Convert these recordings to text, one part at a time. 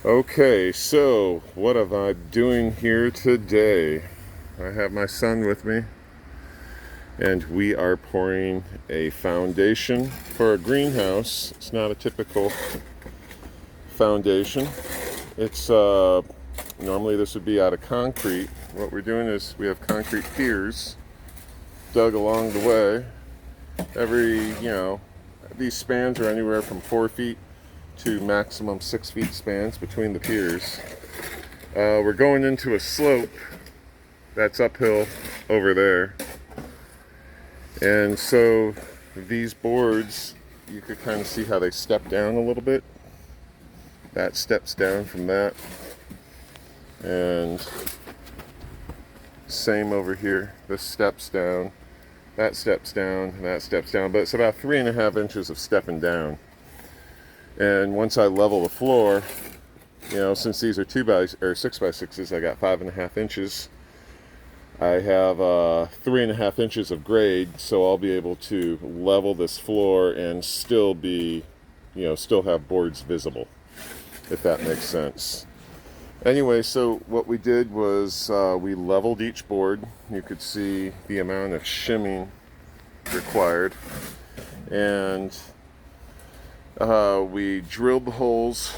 Okay, so what am I doing here today? I have my son with me, and we are pouring a foundation for a greenhouse. It's not a typical foundation. It's normally this would be out of concrete. What we're doing is we have concrete piers dug along the way. These spans are anywhere from 4 feet to maximum 6 feet spans between the piers. We're going into a slope that's uphill over there. And so these boards, you could kind of see how they step down a little bit. That steps down from that. And same over here. This steps down, that steps down, and that steps down. But it's about 3.5 inches of stepping down. And once I level the floor, since these are 6x6s, I got 5.5 inches. I have 3.5 inches of grade, so I'll be able to level this floor and still still have boards visible, if that makes sense. Anyway, so what we did was we leveled each board. You could see the amount of shimming required, and we drilled the holes,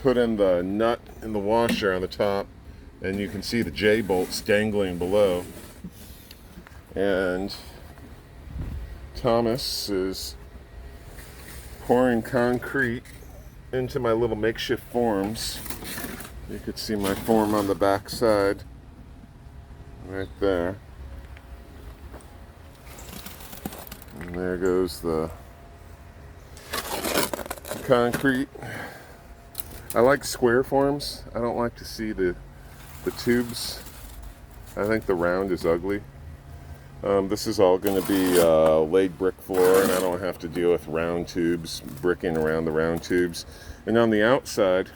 put in the nut in the washer on the top, and you can see the J-bolts dangling below. And Thomas is pouring concrete into my little makeshift forms. You could see my form on the back side, right there. And there goes the concrete. I like square forms. I don't like to see the tubes. I think the round is ugly. This is all going to be laid brick floor, and I don't have to deal with round tubes, bricking around the round tubes. And on the outside,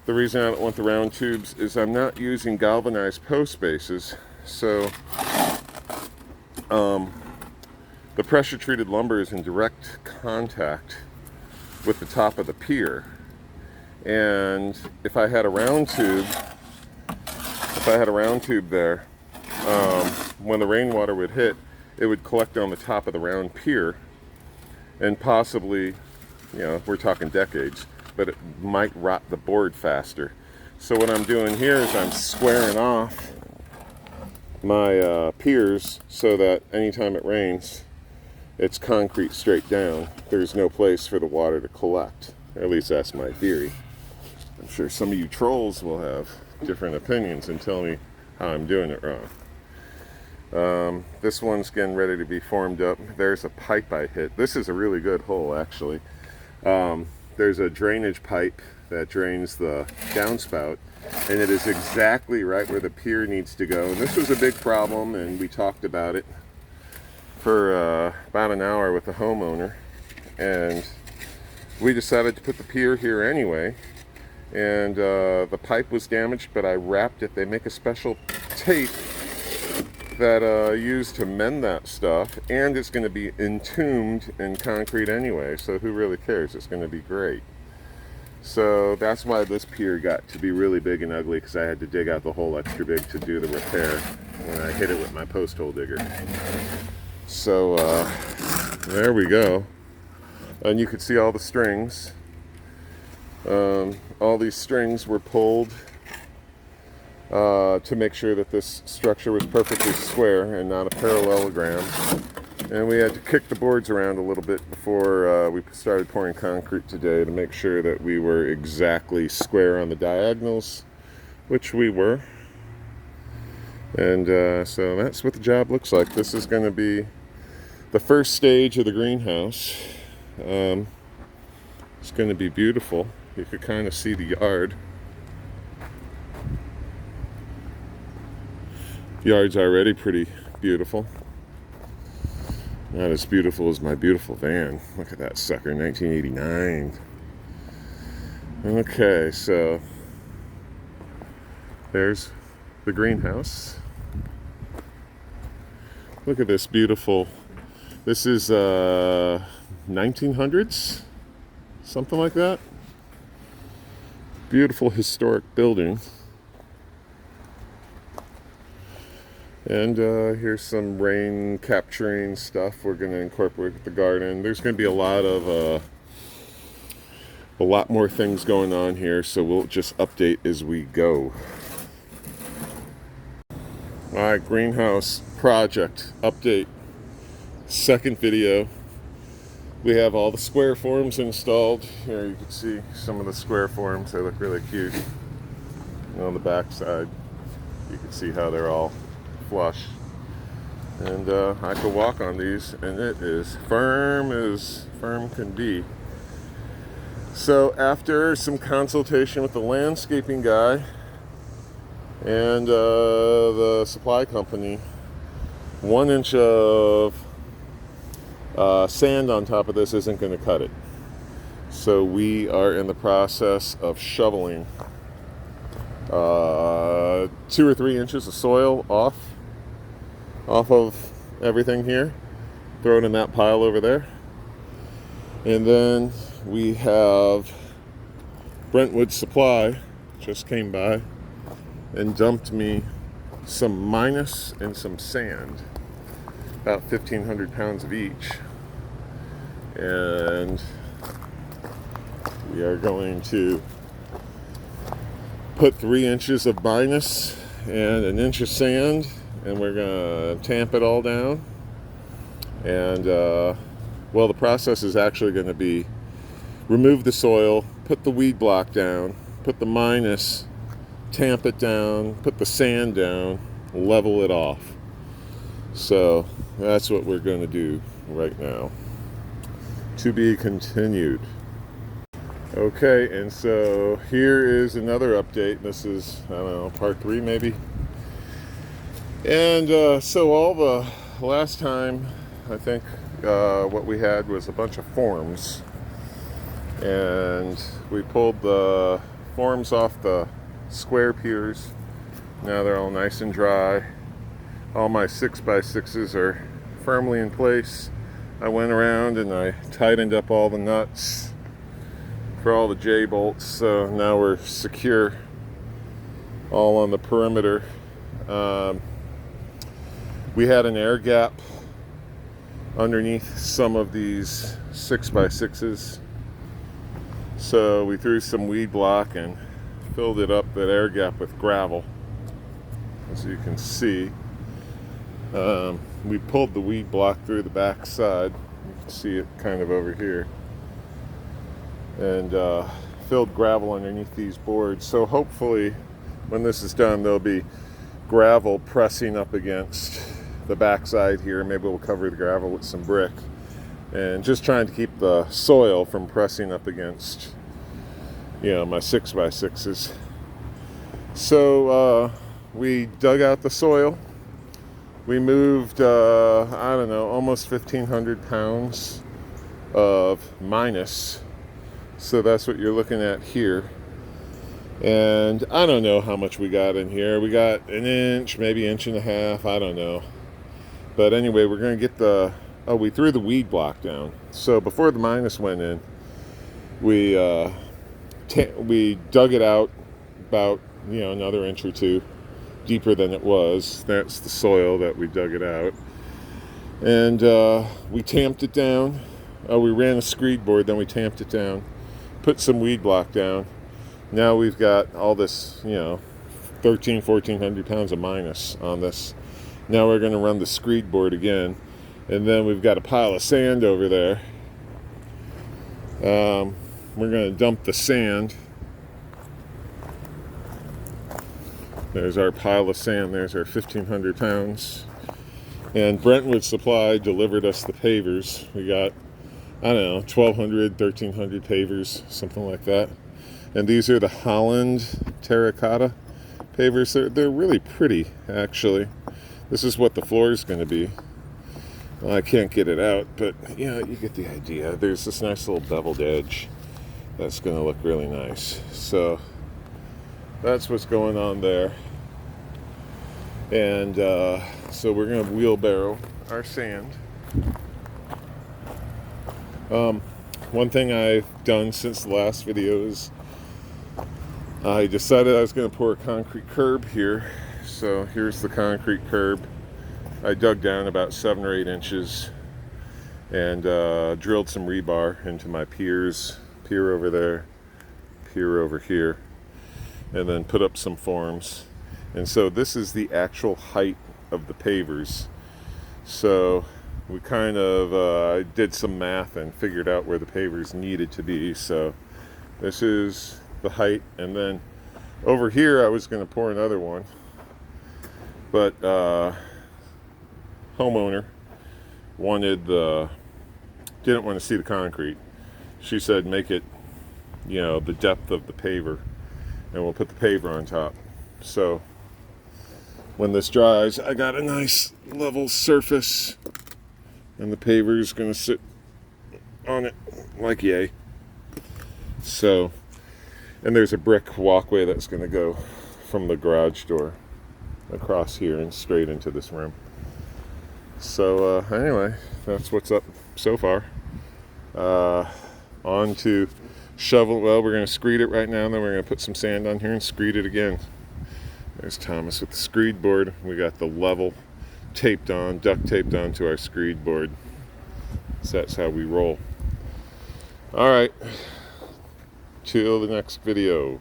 the reason I don't want the round tubes is I'm not using galvanized post bases, so the pressure treated lumber is in direct contact with the top of the pier. And if I had a round tube there, when the rainwater would hit, it would collect on the top of the round pier, and possibly, we're talking decades, but it might rot the board faster. So what I'm doing here is I'm squaring off my piers so that anytime it rains, it's concrete straight down. There's no place for the water to collect. Or at least that's my theory. I'm sure some of you trolls will have different opinions and tell me how I'm doing it wrong. This one's getting ready to be formed up. There's a pipe I hit. This is a really good hole, actually. There's a drainage pipe that drains the downspout, and it is exactly right where the pier needs to go. And this was a big problem, and we talked about it for about an hour with the homeowner, and we decided to put the pier here anyway. And the pipe was damaged, but I wrapped it. They make a special tape that I use to mend that stuff, and it's going to be entombed in concrete anyway, so who really cares? It's going to be great. So that's why this pier got to be really big and ugly, because I had to dig out the hole extra big to do the repair when I hit it with my post hole digger. So there we go. And you could see all the strings. All these strings were pulled to make sure that this structure was perfectly square and not a parallelogram. And we had to kick the boards around a little bit before we started pouring concrete today to make sure that we were exactly square on the diagonals, which we were. And so that's what the job looks like. This is going to be the first stage of the greenhouse. It's going to be beautiful. You could kind of see the yard. The yard's already pretty beautiful. Not as beautiful as my beautiful van. Look at that sucker, 1989. Okay, so there's the greenhouse. Look at this beautiful, this is 1900s, something like that. Beautiful historic building. And here's some rain capturing stuff we're going to incorporate with the garden. There's going to be a lot more things going on here, so we'll just update as we go. All right, greenhouse project update. Second video. We have all the square forms installed. Here you can see some of the square forms. They look really cute. And on the back side, you can see how they're all flush. And I could walk on these, and it is firm as firm can be. So after some consultation with the landscaping guy and the supply company, 1 inch of sand on top of this isn't going to cut it. So we are in the process of shoveling 2 or 3 inches of soil off of everything here, throw it in that pile over there. And then we have Brentwood Supply just came by and dumped me some minus and some sand, about 1,500 pounds of each. And we are going to put 3 inches of minus and 1 inch of sand, and we're going to tamp it all down. And well, the process is actually going to be remove the soil, put the weed block down, put the minus, tamp it down, put the sand down, level it off. So that's what we're going to do right now. To be continued. Okay, and so here is another update. This is, I don't know, part 3 maybe. And so all the last time, I think what we had was a bunch of forms. And we pulled the forms off the square piers. Now they're all nice and dry. All my 6x6s are firmly in place. I went around and I tightened up all the nuts for all the J-bolts, so now we're secure all on the perimeter. We had an air gap underneath some of these 6x6s, so we threw some weed block and filled it up, that air gap, with gravel, as you can see. We pulled the weed block through the back side. You can see it kind of over here. And filled gravel underneath these boards. So hopefully when this is done, there'll be gravel pressing up against the backside here. Maybe we'll cover the gravel with some brick. And just trying to keep the soil from pressing up against, you know, my 6x6s. So we dug out the soil. We moved, I don't know, almost 1,500 pounds of minus. So that's what you're looking at here. And I don't know how much we got in here. We got 1 inch, maybe 1.5 inches, I don't know. But anyway, we're going to get the, we threw the weed block down. So before the minus went in, we dug it out about, you know, another inch or two deeper than it was. That's the soil that we dug it out. And we tamped it down. We ran a screed board, then we tamped it down, put some weed block down. Now we've got all this, you know, 1,400 pounds of minus on this. Now we're going to run the screed board again, and then we've got a pile of sand over there. We're going to dump the sand. There's our pile of sand. There's our 1,500 pounds. And Brentwood Supply delivered us the pavers. We got, I don't know, 1,200, 1,300 pavers, something like that. And these are the Holland terracotta pavers. They're really pretty, actually. This is what the floor is going to be. Well, I can't get it out, but yeah, you get the idea. There's this nice little beveled edge that's going to look really nice. So that's what's going on there. And so we're going to wheelbarrow our sand. One thing I've done since the last video is I decided I was going to pour a concrete curb here. So here's the concrete curb. I dug down about 7 or 8 inches and drilled some rebar into my piers. Pier over there, pier over here, and then put up some forms. And so this is the actual height of the pavers. So we kind of did some math and figured out where the pavers needed to be. So this is the height, and then over here I was going to pour another one, but homeowner didn't want to see the concrete. She said make it, the depth of the paver, and we'll put the paver on top. So when this dries, I got a nice level surface, and the paver is going to sit on it like yay. So, and there's a brick walkway that's going to go from the garage door across here and straight into this room. So anyway, that's what's up so far. On to shovel. Well, we're going to screed it right now, and then we're going to put some sand on here and screed it again. There's Thomas with the screed board. We got the level taped on, duct taped onto our screed board. So that's how we roll. All right. Till the next video.